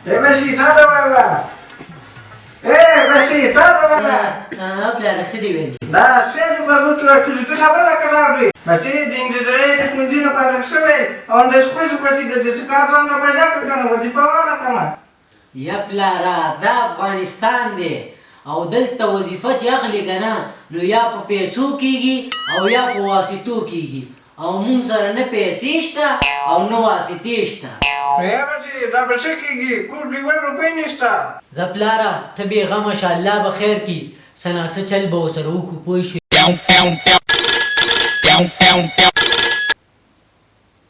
besita da baba. Besita da baba. Pela rasa di beli. Da, saya juga butuh aku sabar lah kenapa? Baca ding dari kunci nak pada sebe. Onda suka sih dari sekarang nak pada kan wajib bawa lah kan. Ya pela da Afghanistan deh. او دلته وظیفه چې اخلي که نه نو یا په پیسو کېږي او یا په واسطو کېږي او مونږ سره نه پیسې شته او نه واسطې شته یا بچې دا به څه کېږي کور کې 1 روپۍ نشته زه پلاره ته بېغمه شه الله به خیر کړي څه ناڅه چل به ورسره وکړو پوه شوې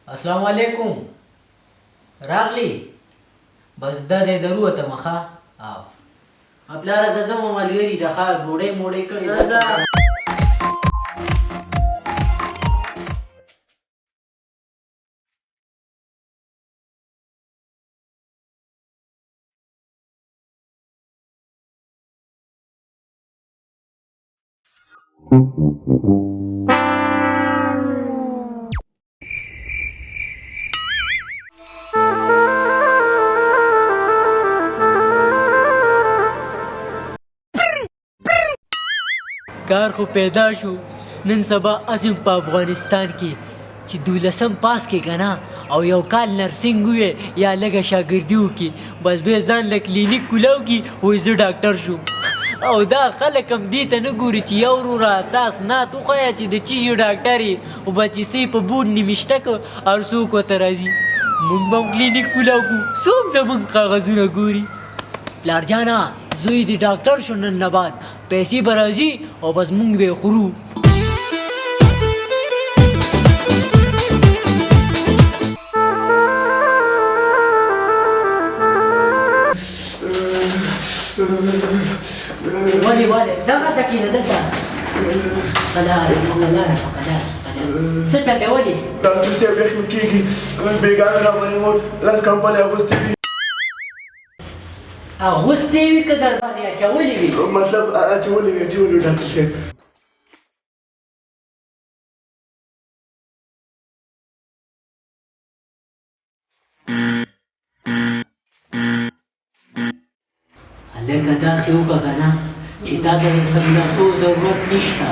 السلام علیکم راغلی بس دا دی دروتم ښه او پلاره زه ځم ملګري د ښه ډوډۍ موډۍ کړې کار خو پیدا شو نن سبا ازم په افغانستان کې چې 12م پاس کې که نه او یو کال نرسنګ ووې یا لږه شاګردي وکړي بس بیا ځان له کلینیک کولاو کړي وایي زه ډاکټر شوم او دا خلک هم دې ته نه ګوري چې یو وروره تاسو نعت وښیه چې د چی یو ډاکټر یې او بچیسۍ په بورډ نمیشته که هر څوک ورته راځي موږ به هم کلینیک کولاو کړو څوک زموږ کاغذونه ګوري پلار جانه زوی د ډاکټر شو نن نه بعد پیسې به راځي او بس موږ به یې خورو ولې دغه ته کښېنه دلته قلاره قلاره قلاره څه چلې ولې ډاکټر صاحب یخ مې کېږي بېګانه راباندې مور لاس کمپلې اغوستې وي اغوستې وي که در باندې اچولې وي مطلب اچولې وي ډاکټر صاحب هلکه داسې وکړه که نه چې تا ته د سملاسو ضرورت نشته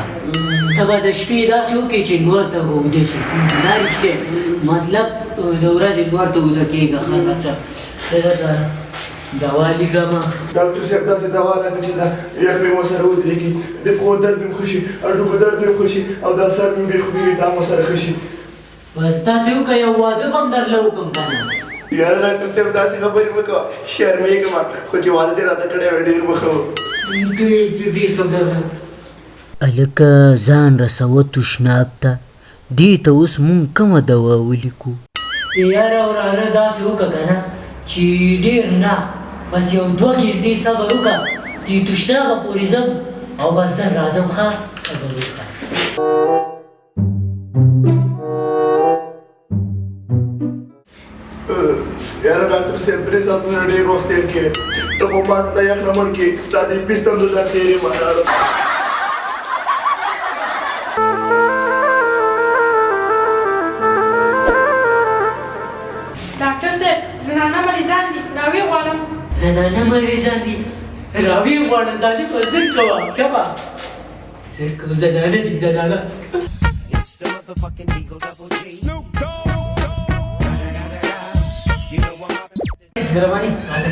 ته به د شپې داسې وکړې چې نور ته به اوده شي دا رښتیا مطلب د ورځې نور ته اوده کېږه ښه ډاکټر زه درته دوا لیکمه ډاکټر صاحب داسې دوا راکړه چې دا یخ مې ورسره ودرېږي د پښو درد مې ښه شي هډوکو درد مې ښه شي او دا سر مې ډېر خوږي وي دا مو سره ښه شي بس تاسې وکړه یو واده به هم درله وکړم که نه یاره ډاکټر صاحب داسې خبرې مه کوه شرمېږم خو چې واده دې راته کړی وی ډېر مه ښه و هلکه ځان رسوه تشناب ته دې ته اوس مونږ کومه دوا ولیکو یاره وراره داسې وکړه که نه چې ډېر نه بس یو 2 ګنټې صبر وکړه چې تشنابه پورې ځم او بس زه راځم ښه صبر وکړه یاره ډاکټر صاحب 3 ساعتونه ډېر وخت تېر کړې ته خو ما ته یخ نه مړ کړې ستا د پیس ته هم زه درد ډېر یم لاړم ډاکټر صاحب زنانه مریضان دي راویې غواړم زنانه مریضان دي راویې غواړم ځاني په زر کوه ښه به زر کوه زنانه دي زنانه مهرباني راځه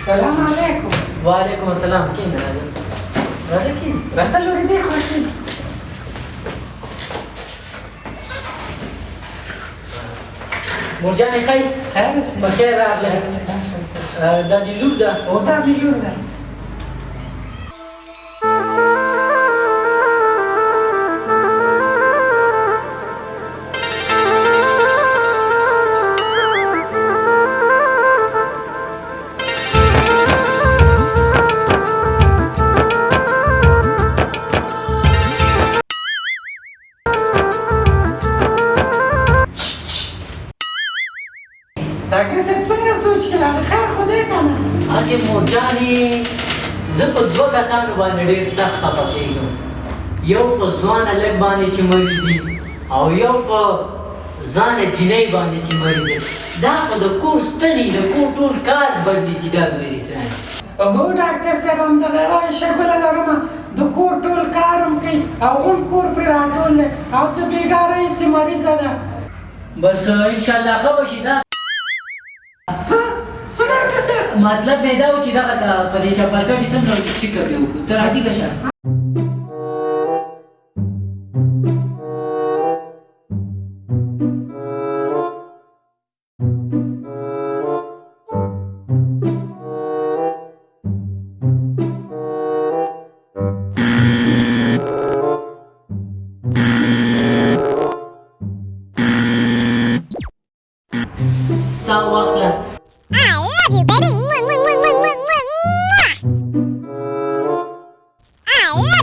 سلام علیکم وعلیکم السلام کښېنه راځه راځه کښېنه راځه لورې دې خوښي مرجانې ښایي خیر اوسې بخیر راغلی دا دې لور ده او دا مې لور ده ډاکټر صاحب څنګه سوچ کړه خیر خو دې که نه هسې مرجانې زه په 2 کسانو باندې ډېر سخت خفه کېږم یو په ځوان هلک باندې چې مریض او یو په ځان یې جینۍ باندې چې مریض دی دا خو د کور ستړي د کور ټول کار بند دی چې دا مریضان هو ډاکټر صاحب همدغه وایي شګله لرمه د کور ټول کار هم کوي او هم کور پرې راټول دی او د بېګاره هسې مریضه ده بس انشاءالله ښه به شي دا څه ډاکټر صاحب مطلب مې دا و چې دغه په دې چپرکټ یې څنګه چیکه به وکړو ته راځي که شه سا واخله I love you, baby. I love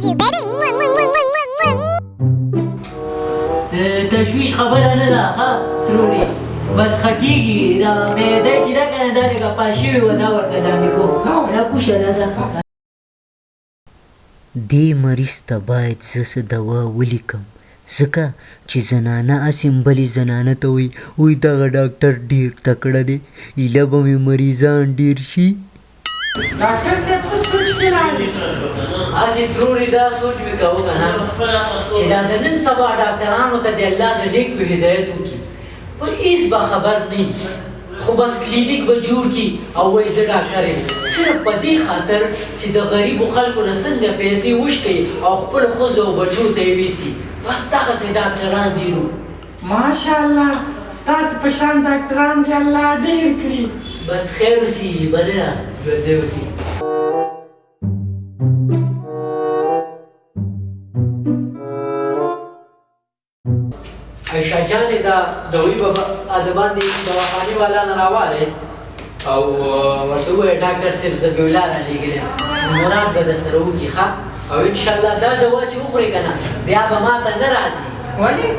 you, baby. تشویش خبره نه ده ښه تروري بس ښه کېږي دا معده چې ده که نه دا لږه پاس شوې وه دا ورته لاندې کوم راکوشه راځه دې مریض ته باید زه څه دوا ولیکم ځکه چې زنانه هسې بلې زنانه ته وایي دغه ډاکټر ډېر تکړه دی ایله به مې مریضان ډېر شي ډاکټر صاحب څه سوچ کې راغلی هسې تروري دا سوچ مې کوو که نه چې دا د نن سبا ډاکټرانو ته د الله د نیک په هدایت وکړي پر هېڅ به خبر نه خو بس کلینیک به جوړ کړي او وایي زه ډاکټر یم صرف په دې خاطر چې د غریبو خلکو نه څنګه پیسې وشکوي او خپلو ښځو او بچو ته یې ویسي بس دغسې ډاکټران دي نو ماشاءالله ستاسې په شان ډاکټران دې الله ډېر کړي بس خیر اوسي بلنه ژوندی اوسي عایشه جانې دا دوی به د باندې دواخانې والا نه راوالی او ورته ووایه ډاکټر صاحب ذبیح الله رالېږلی مراد به درسره وکړي ښه او انشاءالله دا دوا چې وخورې که نه بیا به ما ته نه راځي ولې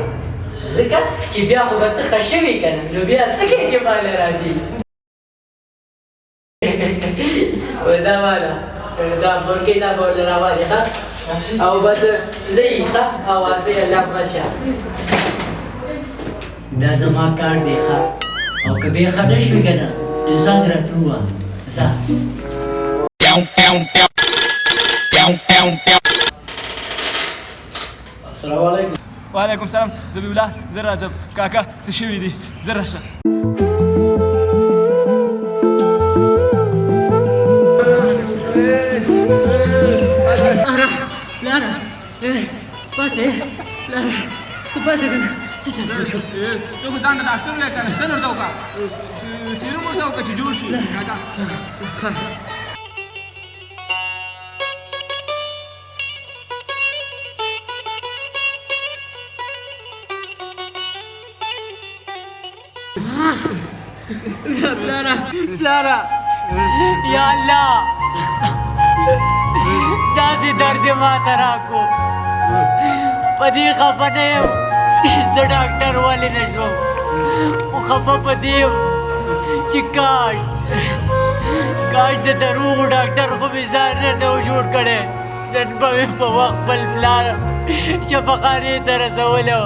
ځکه چې بیا خو به ته ښه شوې که نه نو بیا څه کوې چې ما نه راځي دا والا دا مرګې دا به ورله راوالې ښه او بس زه یې ښه او زه یې الله مشه دا زما کار دی ښه او که بیا ښه نه شوې که نه نو ځان راته ووایه ځه السلام علیکم وعلیکم سلام ذبیح الله زه راځم کاکا څه شوي دي زه راشه پلاره پاسې پلاره ته پاسې که نه څه چل شو ته خو ځان ته ډاکټر وایې که نه ستن ورته وکړه سیروم ورته وکړه چې جوړ شي کاکا پلاره یا الله داسې درد یې ماته راکړو په دې خفه نه یم چې زه ډاکټر ولې نه شوم خو خفه په دې یم چې کاش د دروغو ډاکټر خو مې ځان نه و جوړ کړی نن به مې په وخت بل پلار شفاخانې ته رسولی و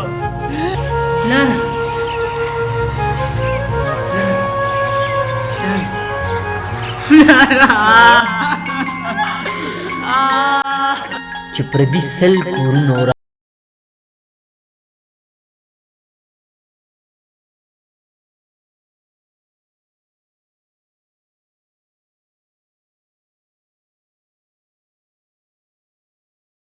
پلاره چې پردي سل کورونه